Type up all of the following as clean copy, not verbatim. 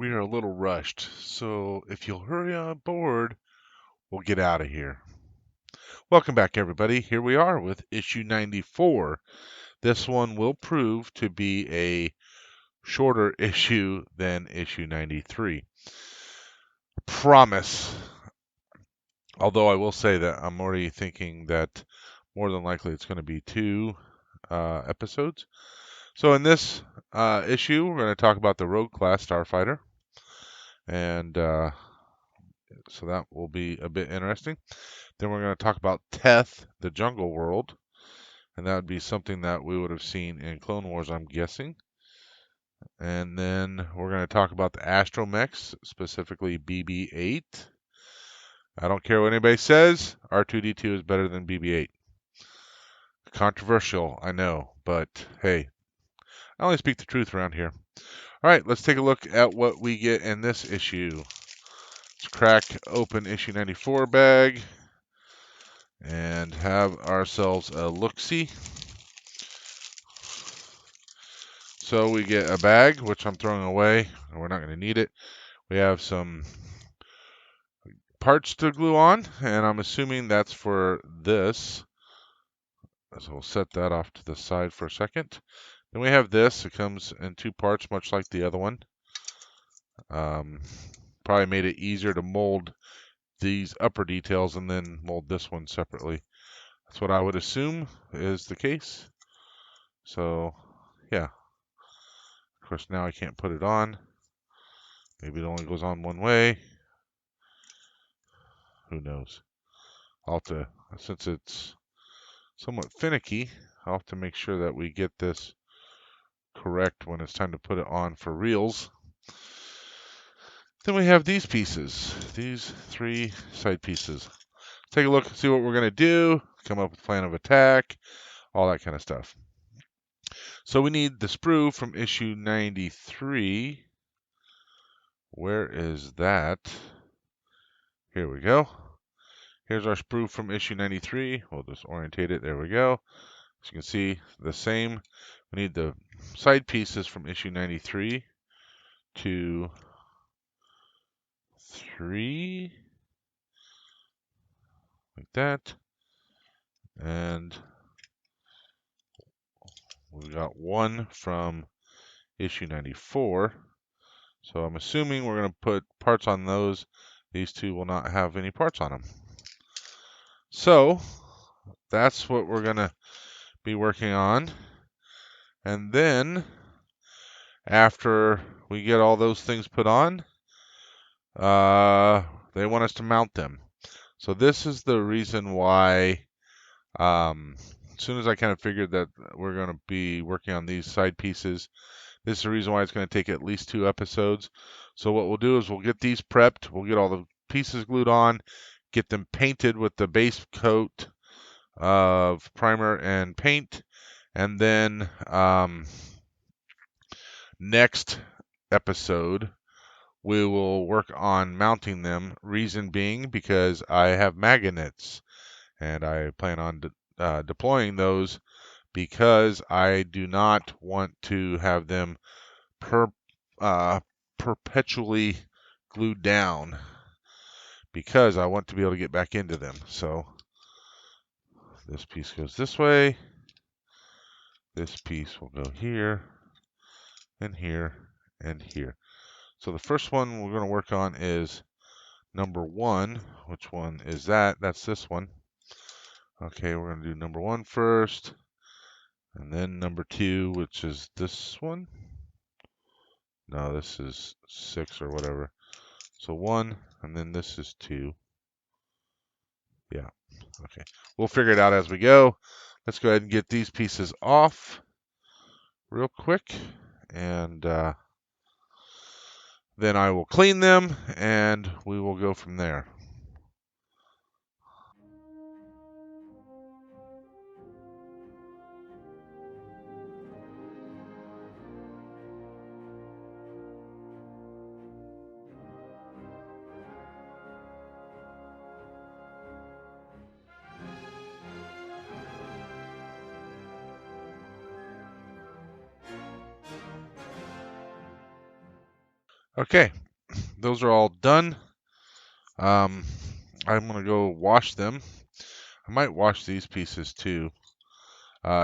We are a little rushed, so if you'll hurry on board, we'll get out of here. Welcome back, everybody. Here we are with issue 94. This one will prove to be a shorter issue than issue 93. Promise. Although I will say that I'm already thinking that more than likely it's going to be two episodes. So in this issue, we're going to talk about the Rogue class starfighter, and so that will be a bit interesting. Then we're going to talk about Teth, the jungle world, and that would be something that we would have seen in Clone Wars, I'm guessing. And then we're going to talk about the astromechs, specifically BB-8. I don't care what anybody says, R2-D2 is better than BB-8. Controversial, I know, but hey, I only speak the truth around here. All right, let's take a look at what we get in this issue. Let's crack open issue 94 bag and have ourselves a look-see. So we get a bag, which I'm throwing away, and we're not going to need it. We have some parts to glue on, and I'm assuming that's for this. So we'll set that off to the side for a second. Then we have this. It comes in two parts, much like the other one. Probably made it easier to mold these upper details and then mold this one separately. That's what I would assume is the case. So, yeah. Of course, now I can't put it on. Maybe it only goes on one way. Who knows? I'll have to, since it's somewhat finicky, I'll have to make sure that we get this correct when it's time to put it on for reals. Then we have these pieces, these three side pieces. Take a look and see what we're going to do, come up with a plan of attack, all that kind of stuff. So we need the sprue from issue 93. Where is that? Here we go. Here's our sprue from issue 93. We'll just orientate it. There we go. As you can see, the same. We need the side pieces from issue 93 to 3, like that. And we got one from issue 94. So I'm assuming we're going to put parts on those. These two will not have any parts on them. So that's what we're going to be working on. And then after we get all those things put on, they want us to mount them. So this is the reason why, as soon as I kind of figured that we're going to be working on these side pieces, this is the reason why it's going to take at least 2 episodes. So what we'll do is we'll get these prepped, we'll get all the pieces glued on, get them painted with the base coat of primer and paint, and then next episode we will work on mounting them. Reason being because I have magnets, and I plan on deploying those because I do not want to have them perpetually glued down, because I want to be able to get back into them. So this piece goes this way. This piece will go here, and here, and here. So the first one we're going to work on is number 1. Which one is that? That's this one. Okay, we're going to do number 1 first, and then number 2, which is this one. No, this is 6 or whatever. So 1, and then this is 2. Yeah, okay. We'll figure it out as we go. Let's go ahead and get these pieces off real quick, and then I will clean them, and we will go from there. Okay, those are all done. I'm gonna go wash them. I might wash these pieces too,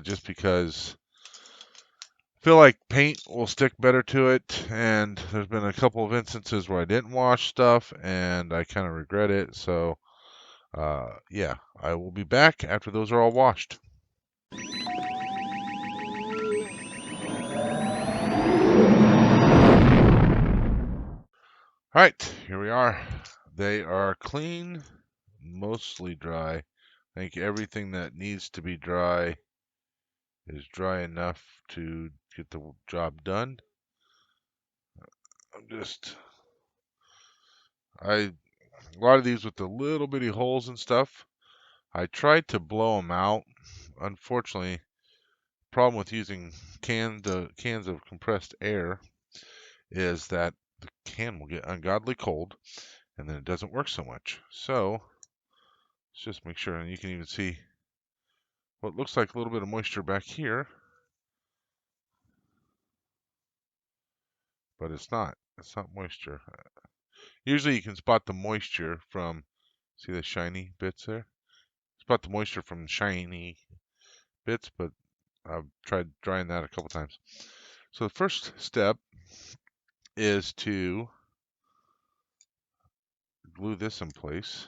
just because I feel like paint will stick better to it. And there's been a couple of instances where I didn't wash stuff, and I kind of regret it. So, yeah, I will be back after those are all washed. All right, here we are. They are clean, mostly dry. I think everything that needs to be dry is dry enough to get the job done. A lot of these with the little bitty holes and stuff, I tried to blow them out. Unfortunately, problem with using cans of compressed air is that the can will get ungodly cold, and then it doesn't work so much. So let's just make sure, and you can even see what looks like a little bit of moisture back here, but it's not. It's not moisture. Usually you can spot the moisture from, see the shiny bits there? Spot the moisture from shiny bits, but I've tried drying that a couple times. So the first step is to glue this in place.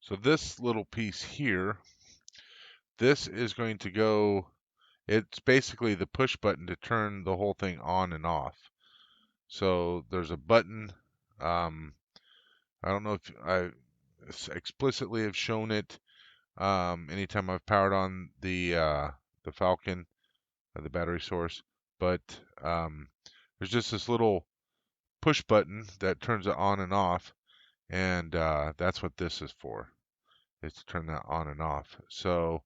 So this little piece here, this is going to go, it's basically the push button to turn the whole thing on and off. So there's a button. I don't know if I explicitly have shown it anytime I've powered on the Falcon, the battery source, but there's just this little push button that turns it on and off, and that's what this is for, is to turn that on and off. So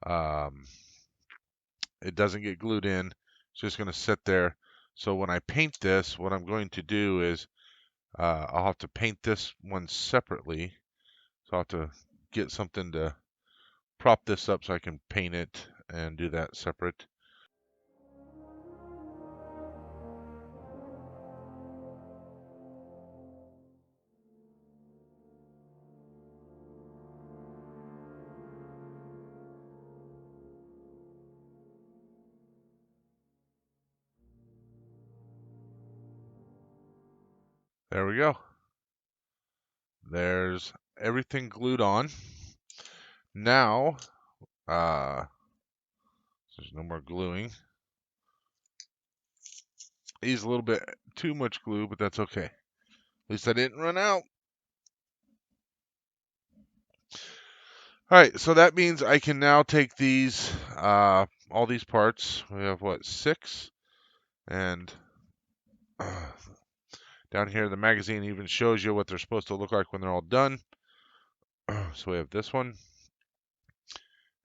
um, it doesn't get glued in. It's just going to sit there. So when I paint this, what I'm going to do is I'll have to paint this one separately. So I'll have to get something to prop this up so I can paint it and do that separate. There we go. There's everything glued on. Now, there's no more gluing. He's a little bit too much glue, but that's okay. At least I didn't run out. All right, so that means I can now take these, all these parts. We have what, 6? And down here, the magazine even shows you what they're supposed to look like when they're all done. So we have this one.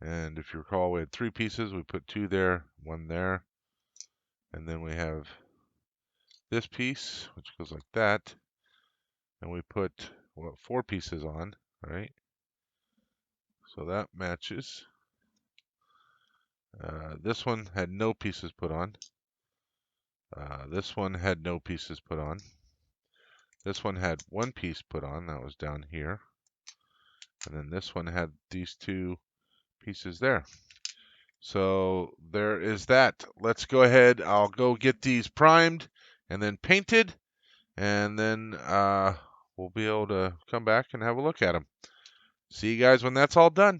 And if you recall, we had 3 pieces. We put 2 there, 1 there. And then we have this piece, which goes like that. And we put, what, 4 pieces on, right? So that matches. This one had no pieces put on. This one had no pieces put on. This one had 1 piece put on, that was down here. And then this one had these 2 pieces there. So there is that. Let's go ahead. I'll go get these primed and then painted, and then we'll be able to come back and have a look at them. See you guys when that's all done.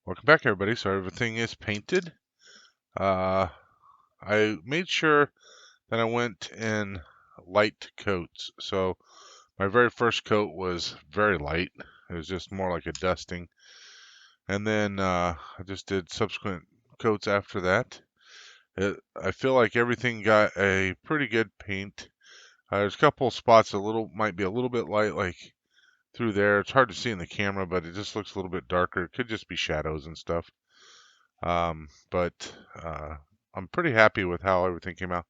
Welcome back, everybody. So everything is painted. I made sure that I went in light coats. So my very first coat was very light. It was just more like a dusting. And then I just did subsequent coats after that. I feel like everything got a pretty good paint. There's a couple spots might be a little bit light, like through there. It's hard to see in the camera, but it just looks a little bit darker. It could just be shadows and stuff. But I'm pretty happy with how everything came out.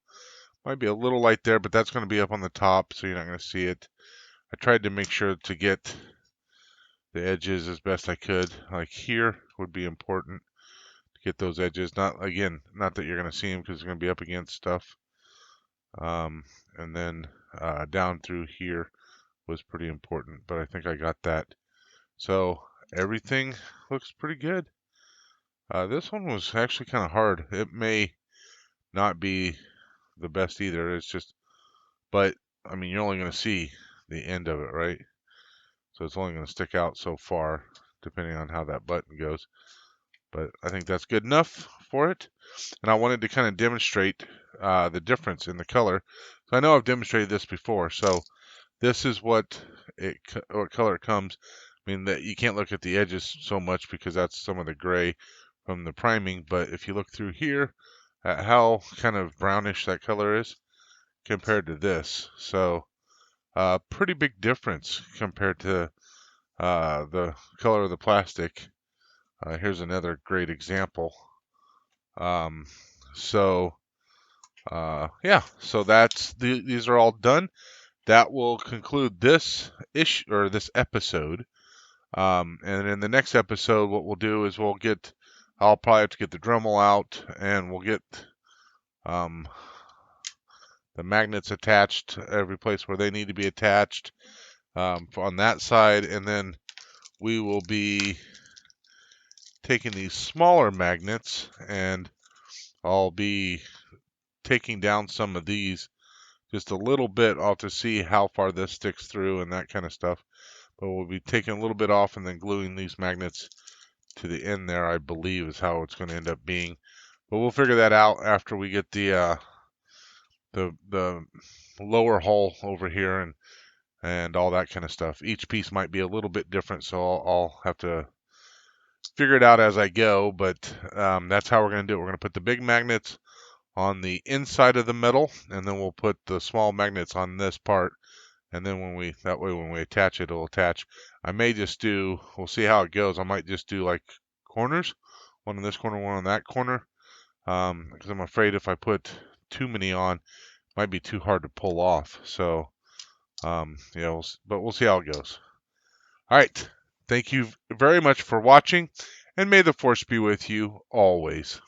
Might be a little light there, but that's going to be up on the top, so you're not going to see it. I tried to make sure to get the edges as best I could. Like here would be important to get those edges. Not that you're going to see them because it's going to be up against stuff. And then down through here was pretty important, but I think I got that. So everything looks pretty good. This one was actually kind of hard. It may not be the best either. But I mean, you're only going to see the end of it, right? So it's only going to stick out so far, depending on how that button goes. But I think that's good enough for it. And I wanted to kind of demonstrate the difference in the color. So I know I've demonstrated this before. So this is what color it comes. I mean, that you can't look at the edges so much because that's some of the gray from the priming. But if you look through here at how kind of brownish that color is compared to this. So pretty big difference compared to the color of the plastic. Here's another great example. So yeah, so these are all done. That will conclude this this episode. And in the next episode, what we'll do is I'll probably have to get the Dremel out, and we'll get the magnets attached every place where they need to be attached on that side, and then we will be taking these smaller magnets, and I'll be taking down some of these just a little bit. I'll have to see how far this sticks through and that kind of stuff. But we'll be taking a little bit off and then gluing these magnets to the end there, I believe is how it's going to end up being. But we'll figure that out after we get the lower hull over here and all that kind of stuff. Each piece might be a little bit different, so I'll have to figure it out as I go. But that's how we're going to do it. We're going to put the big magnets on the inside of the metal, and then we'll put the small magnets on this part. And then when we attach it, it'll attach. We'll see how it goes. I might just do like corners, one in this corner, one on that corner, because I'm afraid if I put too many on, it might be too hard to pull off. So, yeah, but we'll see how it goes. All right. Thank you very much for watching, and may the force be with you always.